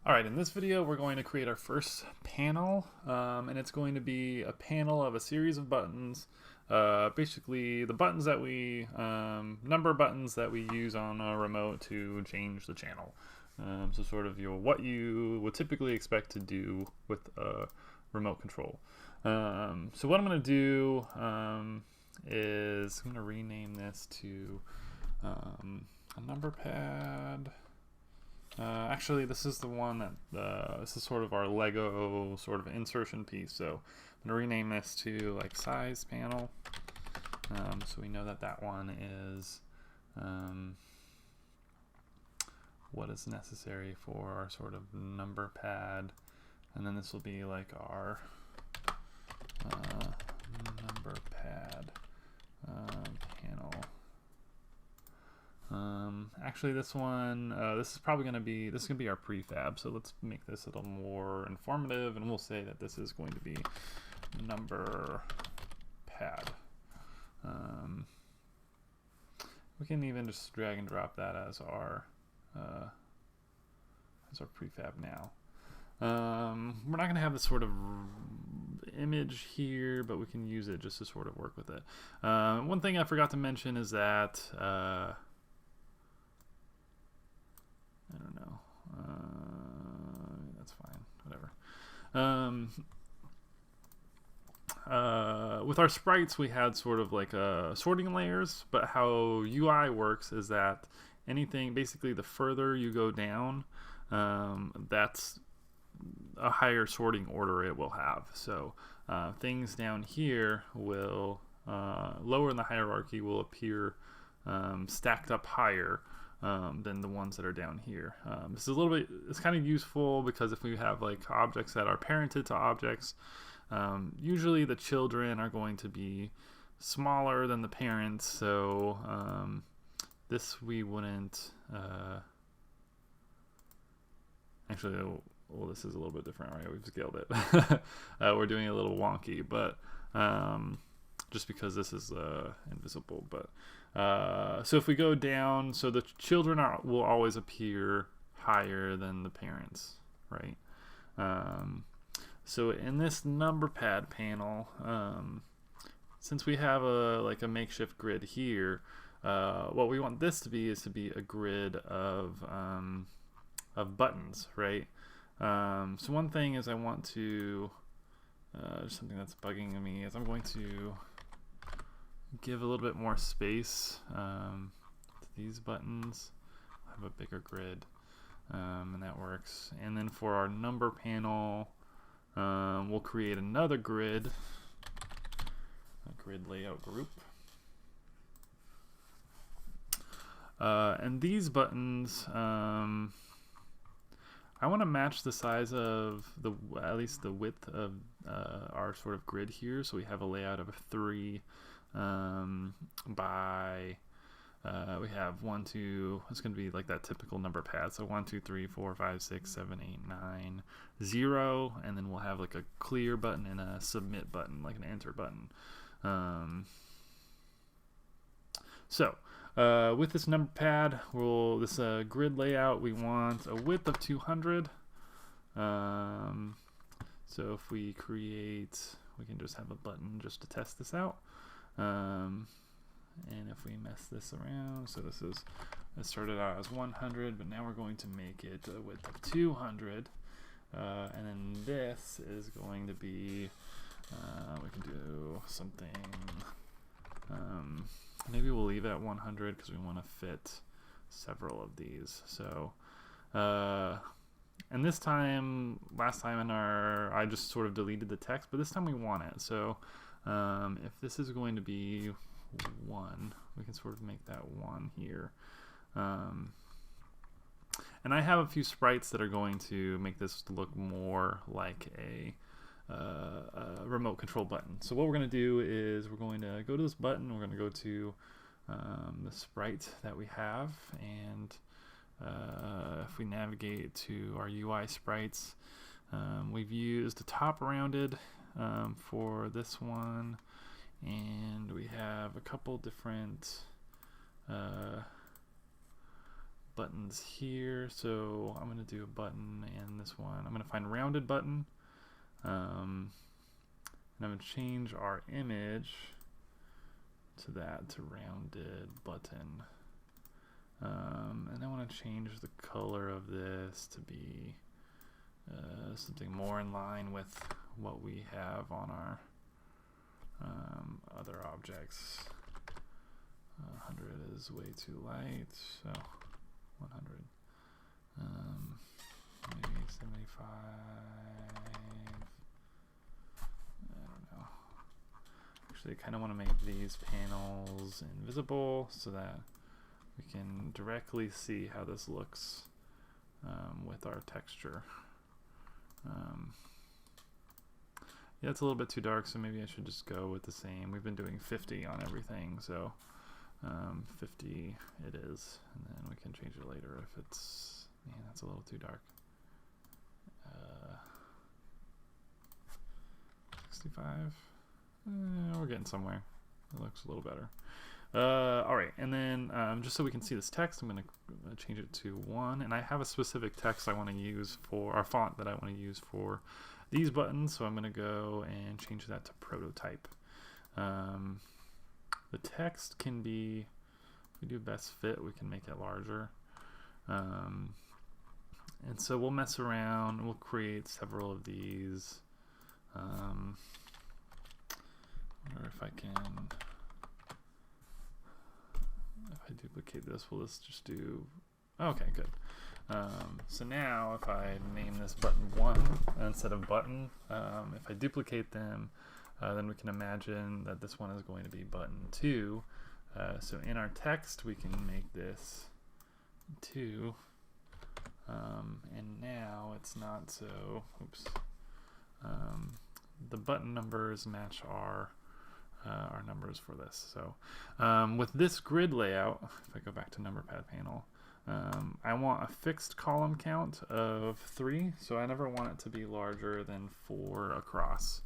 Alright, in this video we're going to create our first panel, and it's going to be a panel of a series of buttons. Basically the buttons that we, number buttons that we use on a remote to change the channel. So sort of what you would typically expect to do with a remote control. So what I'm going to do is I'm going to rename this to a number pad. Actually, this is the one that this is sort of our Lego sort of insertion piece. So I'm gonna rename this to like size panel, so we know that that one is what is necessary for our sort of number pad, and then this will be like our number pad panel. Actually, this one, this is probably going to be, this is going to be our prefab, so let's make this a little more informative, and we'll say that this is going to be number pad. We can even just drag and drop that as our prefab now. We're not going to have this sort of image here, but we can use it just to sort of work with it. One thing I forgot to mention is that I don't know. That's fine. Whatever. With our sprites, we had sort of like sorting layers, but how UI works is that anything, basically the further you go down, that's a higher sorting order it will have. So things down here will, lower in the hierarchy, will appear stacked up higher than the ones that are down here. This is a little bit, it's kind of useful because if we have like objects that are parented to objects, usually the children are going to be smaller than the parents, so this we wouldn't, actually, well, this is a little bit different, right? We've scaled it. We're doing it a little wonky, but just because this is invisible. But so if we go down, so the children will always appear higher than the parents, right? So in this number pad panel, since we have like a makeshift grid here, what we want this to be is to be a grid of buttons, right? So one thing is I want to, something that's bugging me is I'm going to give a little bit more space to these buttons. I'll have a bigger grid, and that works. And then for our number panel, we'll create another grid, a grid layout group. And these buttons, I want to match the size of at least the width of our sort of grid here. So we have a layout of 3 by we have 1, 2, it's going to be like that typical number pad. So 1, 2, 3, 4, 5, 6, 7, 8, 9, 0, and then we'll have like a clear button and a submit button, like an enter button. With this number pad, this grid layout, we want a width of 200. So if we create, we can just have a button just to test this out. And if we mess this around, so it started out as 100, but now we're going to make it a width of 200. And then this is going to be, we can do something, maybe we'll leave it at 100 because we want to fit several of these. So, and this time, last time I just sort of deleted the text, but this time we want it. So if this is going to be 1, we can sort of make that 1 here. And I have a few sprites that are going to make this look more like a remote control button. So what we're going to do is we're going to go to this button, we're going to go to the sprite that we have, and if we navigate to our UI sprites, we've used the top rounded for this one, and we have a couple different buttons here. So I'm going to do a button and this one. I'm going to find rounded button. And I'm going to change our image to that, to rounded button. And I want to change the color of this to be something more in line with what we have on our other objects. 100 is way too light, so 100. Maybe 75. I don't know. Actually, I kind of want to make these panels invisible so that we can directly see how this looks with our texture. Yeah, it's a little bit too dark, so maybe I should just go with the same. We've been doing 50 on everything, so 50 it is, and then we can change it later if it's, man, that's a little too dark. 65. We're getting somewhere. It looks a little better. All right, and then just so we can see this text, I'm going to change it to 1, and I have a specific text I want to use for our font that I want to use for these buttons, so I'm going to go and change that to prototype. The text can be, if we do best fit, we can make it larger. And so we'll mess around, we'll create several of these. I wonder if I can, if I duplicate this, will this just do, okay, good. So now if I name this button 1 instead of button, if I duplicate them, then we can imagine that this one is going to be button 2. So in our text we can make this 2, and now it's not so, oops, the button numbers match our numbers for this. So with this grid layout, if I go back to number pad panel, I want a fixed column count of 3, so I never want it to be larger than 4 across.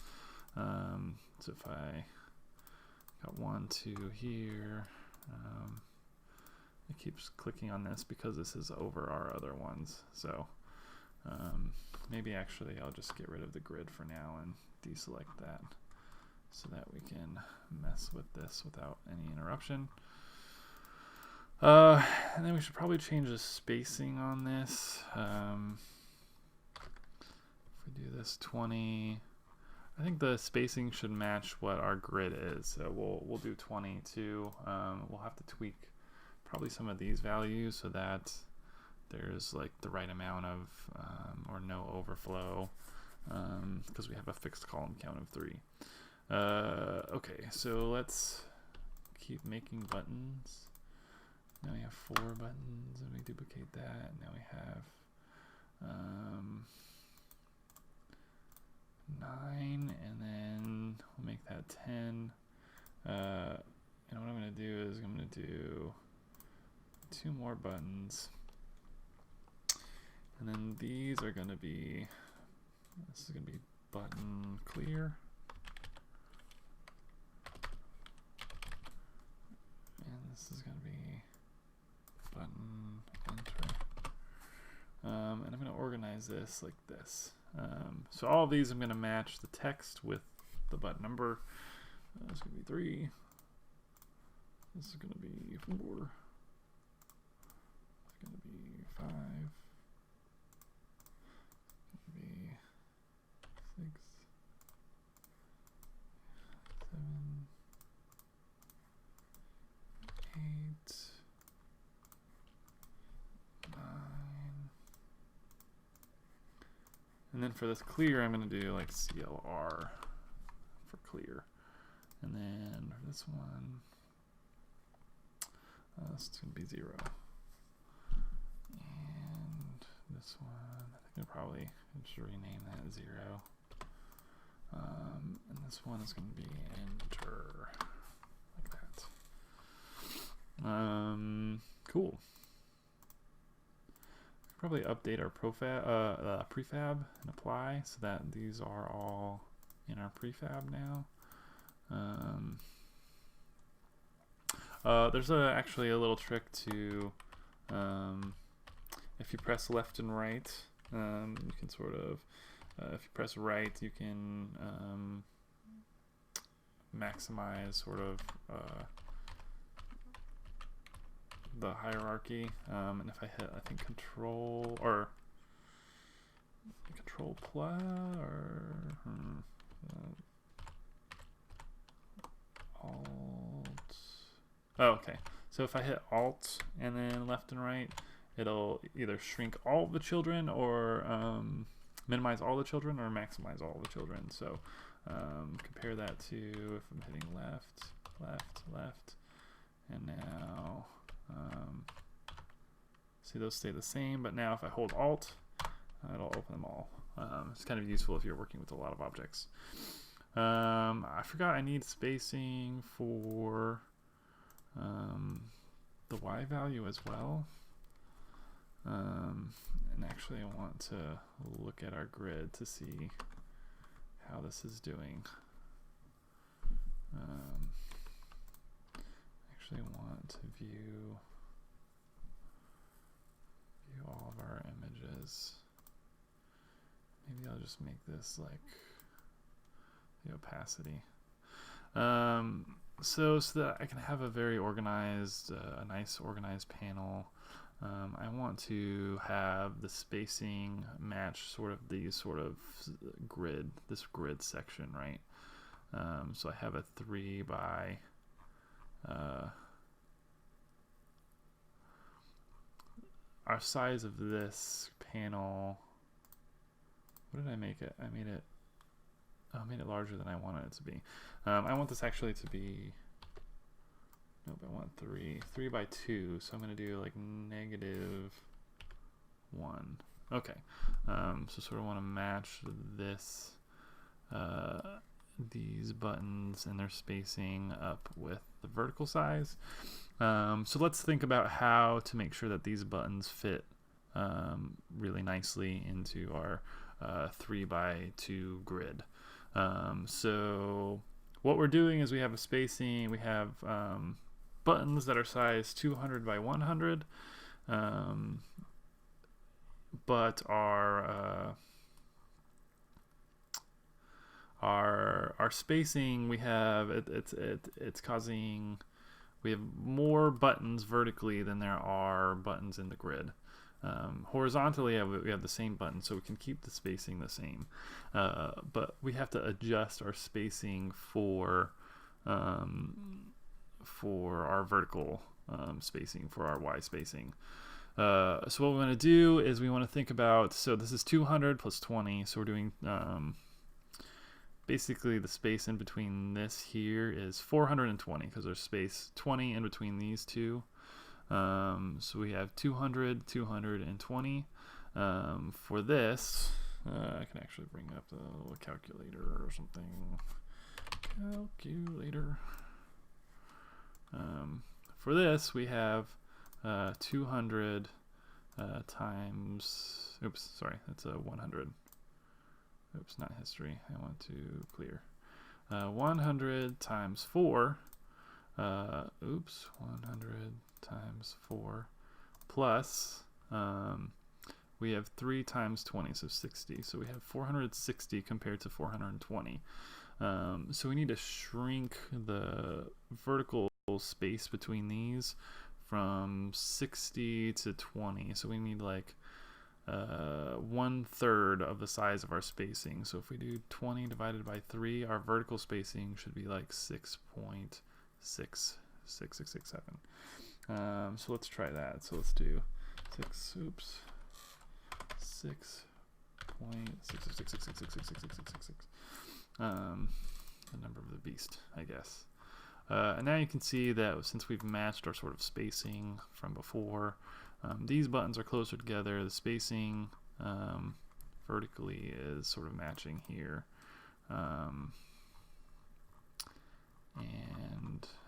So if I got 1, 2 here, it keeps clicking on this because this is over our other ones. So maybe actually I'll just get rid of the grid for now and deselect that so that we can mess with this without any interruption. And then we should probably change the spacing on this. If we do this 20, I think the spacing should match what our grid is. So we'll do 20 too. We'll have to tweak probably some of these values so that there's like the right amount of or no overflow, because we have a fixed column count of 3. Okay, so let's keep making buttons. Now we have 4 buttons, and we duplicate that. Now we have 9, and then we'll make that 10. And what I'm going to do is I'm going to do 2 more buttons. And then these are going to be, this is going to be button clear. And this is going to be button enter. And I'm going to organize this like this. So all of these I'm going to match the text with the button number. This is going to be 3. This is going to be 4. It's going to be 5. It's going to be 6, 7, 8, 9. And then for this clear, I'm going to do like CLR for clear. And then for this one, this is going to be 0. And this one, I think I'll probably just rename that 0. And this one is going to be enter, like that. Cool. Probably update our prefab and apply so that these are all in our prefab now. There's actually a little trick to If you press left and right, you can sort of, if you press right, you can maximize sort of the hierarchy. And if I hit, I think Control or Control plus or Alt. Oh, okay. So if I hit Alt and then left and right, it'll either shrink all the children or minimize all the children or maximize all the children. So compare that to if I'm hitting left, left, left, and now see those stay the same, but now if I hold Alt, it'll open them all. It's kind of useful if you're working with a lot of objects. I forgot I need spacing for the Y value as well. And actually I want to look at our grid to see how this is doing. Actually want to view all of our images. Maybe I'll just make this like the opacity. So that I can have a very organized, a nice organized panel. I want to have the spacing match sort of these sort of grid, this grid section, right? So I have a 3 by our size of this panel. What did I make it? I made it larger than I wanted it to be. I want this actually to be, nope, I want 3 by 2, so I'm going to do like -1. Okay, so sort of want to match this, these buttons and their spacing up with the vertical size. So let's think about how to make sure that these buttons fit really nicely into our 3 by 2 grid. So what we're doing is we have a spacing, we have buttons that are size 200 by 100, but our spacing, we have it's causing, we have more buttons vertically than there are buttons in the grid. Horizontally we have the same button, so we can keep the spacing the same, but we have to adjust our spacing for our vertical spacing, for our Y spacing. So what we want to do is we want to think about, so this is 200 plus 20, so we're doing basically the space in between this here is 420 because there's space 20 in between these two. So we have 200, 220. For this, I can actually bring up the little calculator or something. Calculator. For this, we have 200 times, oops, sorry, that's a 100. Oops, not history. I want to clear. 100 times 4. Oops, 100 times 4 plus we have 3 times 20, so 60. So we have 460 compared to 420. So we need to shrink the vertical space between these from 60 to 20. So we need like 1/3 of the size of our spacing. So if we do 20 divided by 3, our vertical spacing should be like 6.6667. So let's try that. So let's do 6.666666666. The number of the beast, I guess. And now you can see that since we've matched our sort of spacing from before, these buttons are closer together. The spacing vertically is sort of matching here. And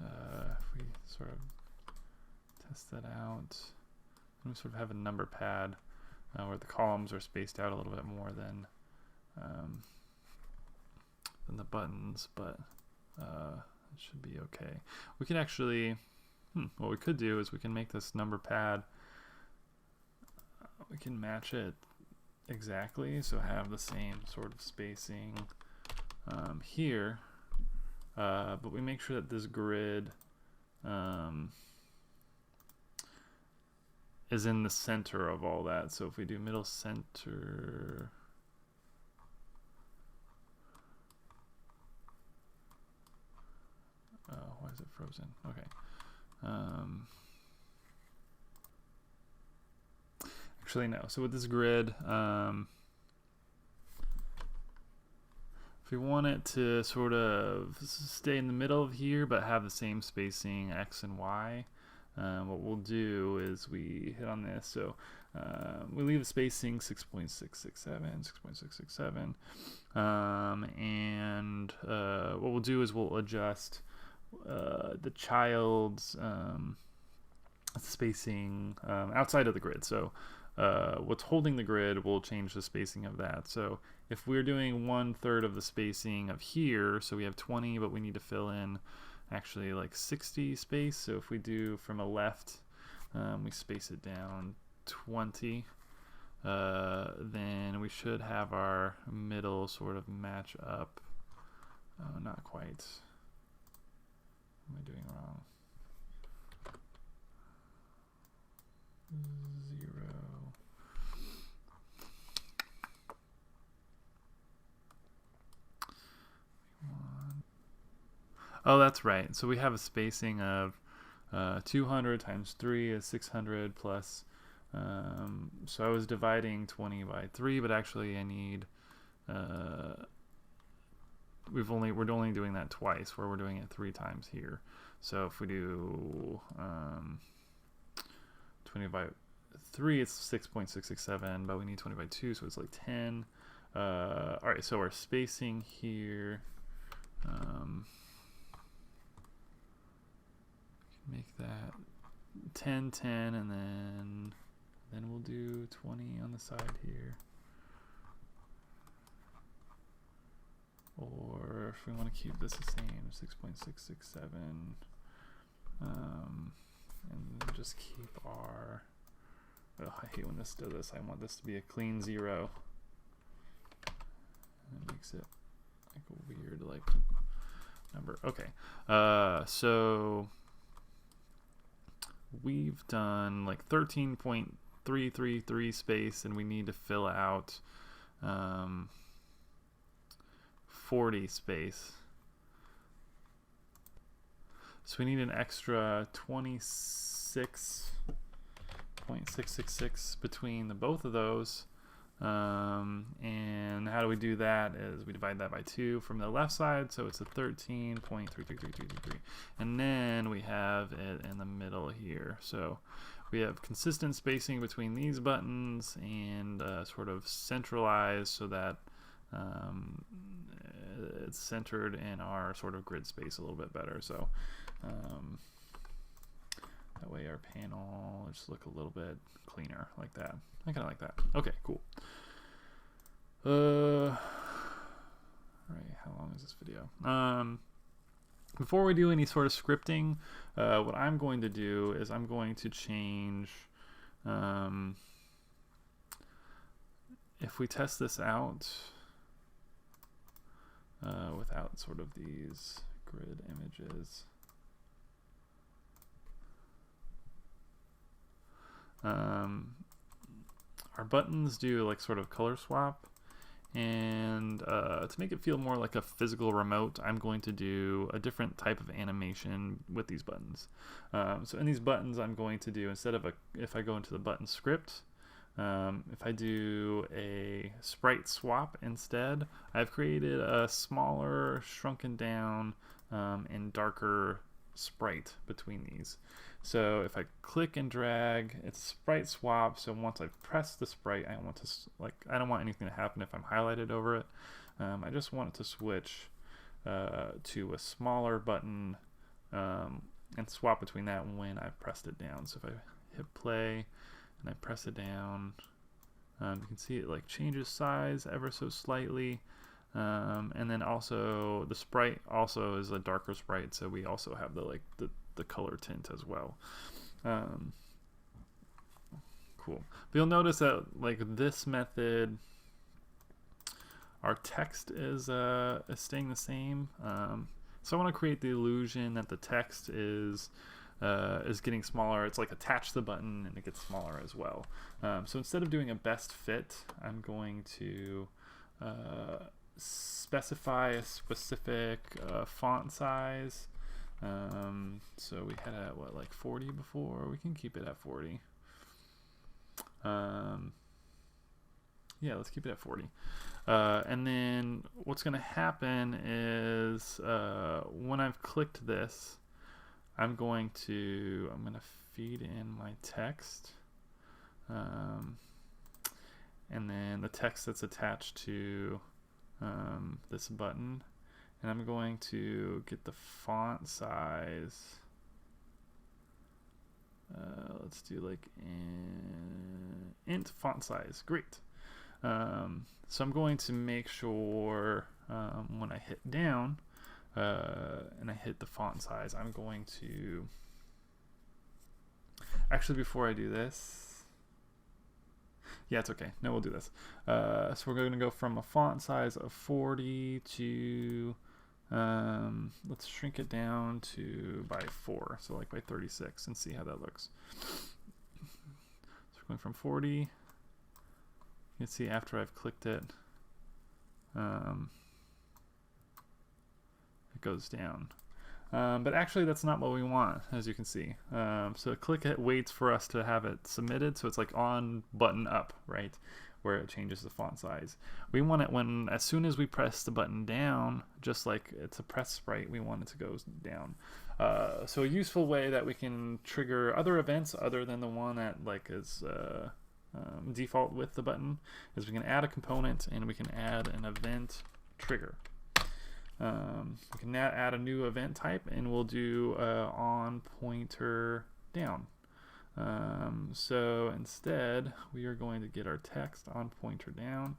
if we sort of test that out, we sort of have a number pad where the columns are spaced out a little bit more than the buttons, but it should be okay. We can actually, what we could do is we can make this number pad we can match it exactly, so have the same sort of spacing here, but we make sure that this grid is in the center of all that. So if we do middle center, why is it frozen? Okay. Actually, no. So with this grid, if we want it to sort of stay in the middle of here but have the same spacing X and Y, what we'll do is we hit on this. So we leave the spacing 6.667, 6.667, and what we'll do is we'll adjust the child's spacing outside of the grid. So what's holding the grid will change the spacing of that. So if we're doing 1/3 of the spacing of here, so we have 20, but we need to fill in actually like 60 space. So if we do from a left, we space it down 20, then we should have our middle sort of match up. Not quite. What am I doing wrong? 0. Oh, that's right. So we have a spacing of 200 times 3 is 600 plus. So I was dividing 20 by 3, but actually I need. We're only doing that twice, where we're doing it 3 times here. So if we do 20 by 3, it's 6.667, but we need 20 by 2, so it's like 10. All right, so our spacing here. Make that 10, 10, and then we'll do 20 on the side here. Or if we want to keep this the same, 6.667, and just keep our. Oh, I hate when this does this. I want this to be a clean 0. And it makes it like a weird like number. Okay, so we've done like 13.333 space, and we need to fill out 40 space. So we need an extra 26.666 between the both of those. And how do we do that is we divide that by 2 from the left side, so it's a 13.333333, and then we have it in the middle here. So we have consistent spacing between these buttons and sort of centralized so that it's centered in our sort of grid space a little bit better. So that way our panel will just look a little bit cleaner like that. I kind of like that. Okay, cool. All right, how long is this video? Before we do any sort of scripting, what I'm going to do is I'm going to change, if we test this out without sort of these grid images, our buttons do like sort of color swap, and to make it feel more like a physical remote, I'm going to do a different type of animation with these buttons. So in these buttons, I'm going to do, instead of if I go into the button script, if I do a sprite swap instead, I've created a smaller, shrunken down, and darker sprite between these. So if I click and drag, it's sprite swap. So once I've pressed the sprite, I don't want anything to happen if I'm highlighted over it. I just want it to switch to a smaller button and swap between that when I've pressed it down. So if I hit play and I press it down, you can see it like changes size ever so slightly. And then also the sprite also is a darker sprite, so we also have the color tint as well. Cool. But you'll notice that like this method, our text is staying the same. So I want to create the illusion that the text is getting smaller. It's like attached to the button and it gets smaller as well. So instead of doing a best fit, I'm going to specify a specific font size. So we had it at what, like 40 before? We can keep it at 40. Yeah, let's keep it at 40. And then what's going to happen is when I've clicked this, I'm going to feed in my text, and then the text that's attached to this button, and I'm going to get the font size. Let's do like int font size. Great. So I'm going to make sure when I hit down and I hit the font size, I'm going to actually, before I do this, yeah, it's okay. No, we'll do this. So we're going to go from a font size of 40 to let's shrink it down to by 4, so like by 36, and see how that looks. So we're going from 40. You can see after I've clicked it, it goes down. But actually that's not what we want, as you can see. So click it waits for us to have it submitted, so it's like on button up, right, where it changes the font size. We want it when, as soon as we press the button down, just like it's a press sprite, we want it to go down. So a useful way that we can trigger other events other than the one that like is default with the button is we can add a component and we can add an event trigger. We can now add a new event type, and we'll do on pointer down. So instead, we are going to get our text on pointer down,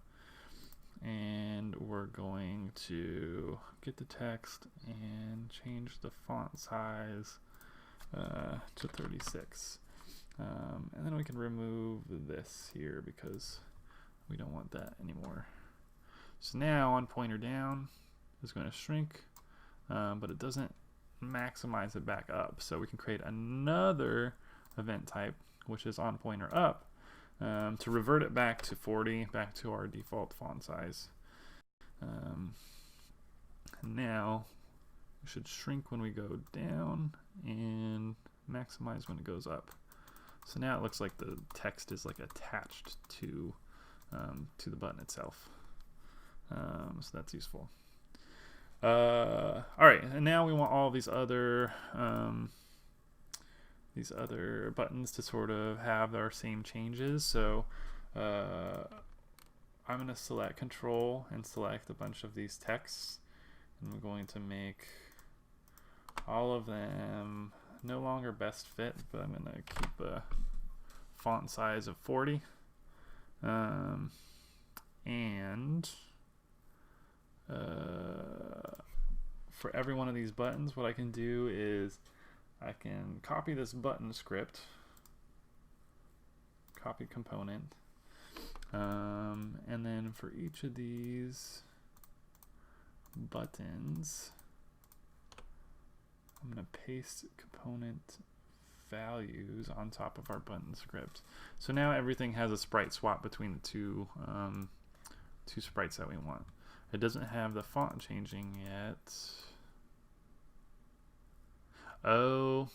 and we're going to get the text and change the font size to 36. And then we can remove this here because we don't want that anymore. So now on pointer down is going to shrink, but it doesn't maximize it back up. So we can create another event type, which is on pointer up, to revert it back to 40, back to our default font size. And now we should shrink when we go down and maximize when it goes up. So now it looks like the text is like attached to the button itself. So that's useful. All right, and now we want all these other buttons to sort of have our same changes. So I'm going to select Control and select a bunch of these texts, and we're going to make all of them no longer best fit, but I'm going to keep a font size of 40, and for every one of these buttons, what I can do is I can copy this button script, copy component, and then for each of these buttons, I'm going to paste component values on top of our button script. So now everything has a sprite swap between the two sprites that we want. It doesn't have the font changing yet. Oh,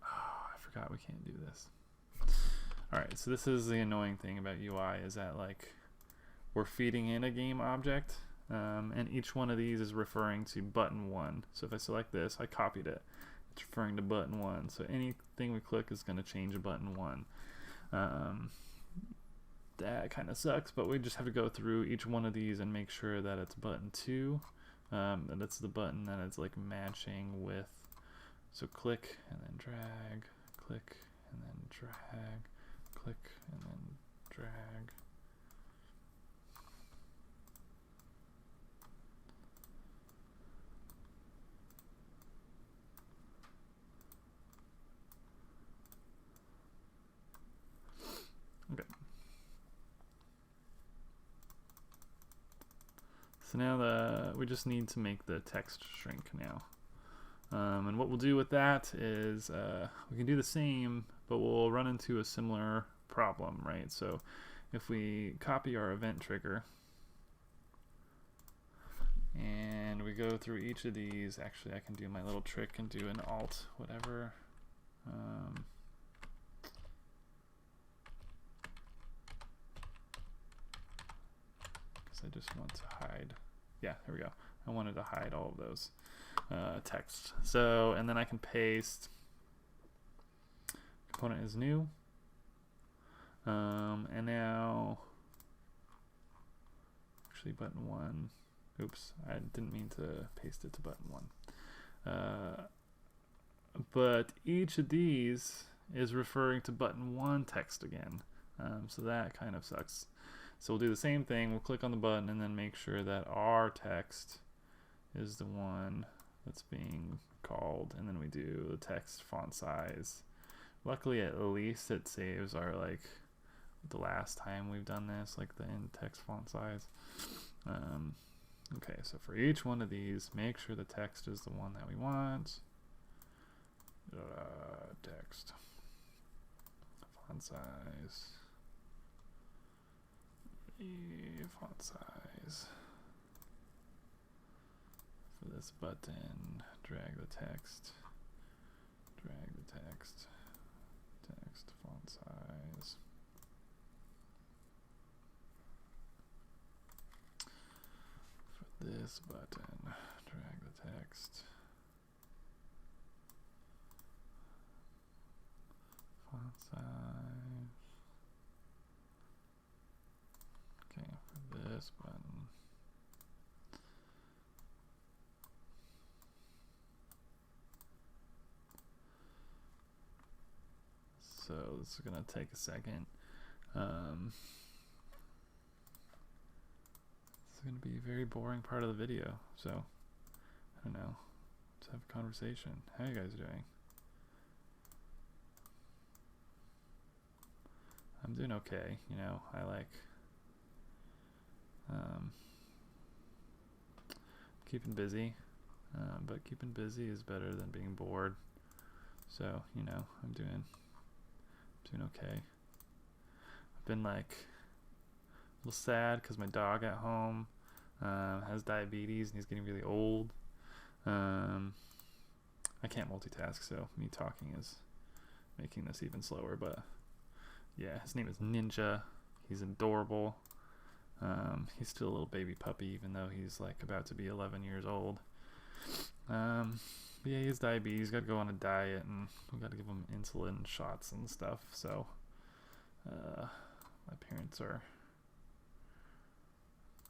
I forgot we can't do this. Alright, so this is the annoying thing about UI, is that like we're feeding in a game object, and each one of these is referring to button 1. So if I select this, I copied it. It's referring to button 1. So anything we click is going to change button 1. That kind of sucks, but we just have to go through each one of these and make sure that it's button 2, and it's the button that it's like matching with. So click and then drag, click and then drag, click and then drag. So now we just need to make the text shrink now. And what we'll do with that is we can do the same, but we'll run into a similar problem, right? So if we copy our event trigger and we go through each of these, actually I can do my little trick and do an alt whatever. Because I just want to hide. Yeah, here we go. I wanted to hide all of those text. So, and then I can paste component is new. And now, actually button 1. Oops, I didn't mean to paste it to button 1. But each of these is referring to button 1 text again. So that kind of sucks. So we'll do the same thing. We'll click on the button and then make sure that our text is the one that's being called. And then we do the text font size. Luckily, at least it saves our, like, the last time we've done this, like the in text font size. Okay, so for each one of these, make sure the text is the one that we want. Text font size. Font size for this button. Drag the text. Text font size. For this button, drag the text. Font size. Okay, for this button. So this is gonna take a second. This is gonna be a very boring part of the video. So I don't know. Let's have a conversation. How you guys doing? I'm doing okay. You know, I like keeping busy, but keeping busy is better than being bored. So you know, I'm doing okay. I've been like a little sad because my dog at home has diabetes and he's getting really old. I can't multitask, so me talking is making this even slower. But yeah, his name is Ninja. He's adorable. He's still a little baby puppy, even though he's like about to be 11 years old. But yeah, he has diabetes. He's got to go on a diet, and we got to give him insulin shots and stuff. So my parents are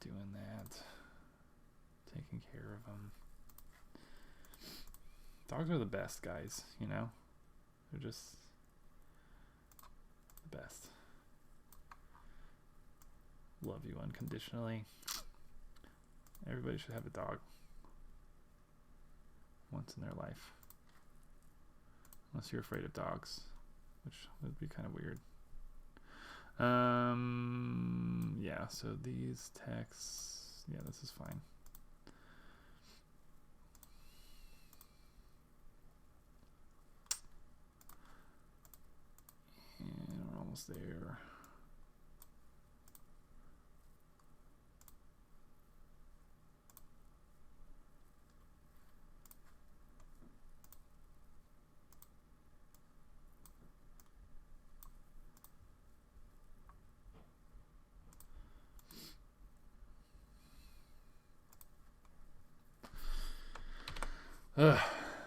doing that, taking care of him. Dogs are the best, guys. You know, they're just the best. Love you unconditionally. Everybody should have a dog once in their life. Unless you're afraid of dogs, which would be kind of weird. Yeah, so these texts, yeah, this is fine. And we're almost there.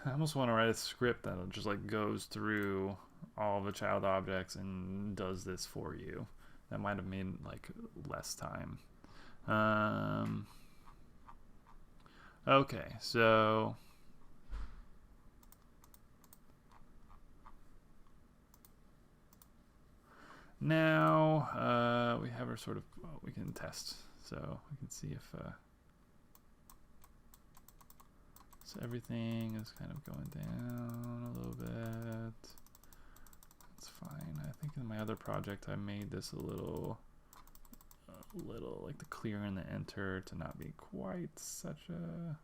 I almost want to write a script that just like goes through all the child objects and does this for you. That might have made like less time. Okay, so now we have our sort of, well, we can test. So we can see if so everything is kind of going down a little bit. That's fine. I think in my other project I made this a little little, like the clear and the enter to not be quite such a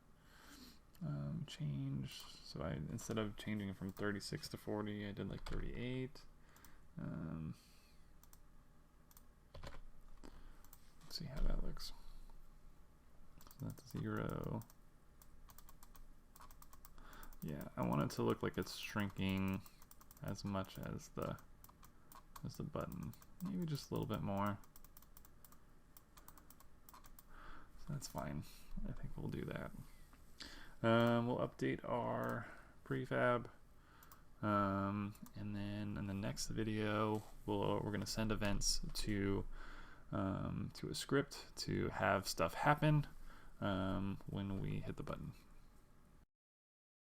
change. So I, instead of changing it from 36 to 40, I did like 38. Let's see how that looks. So that's 0. Yeah, I want it to look like it's shrinking as much as the button. Maybe just a little bit more. So that's fine. I think we'll do that. We'll update our prefab. And then in the next video, we're going to send events to a script to have stuff happen when we hit the button.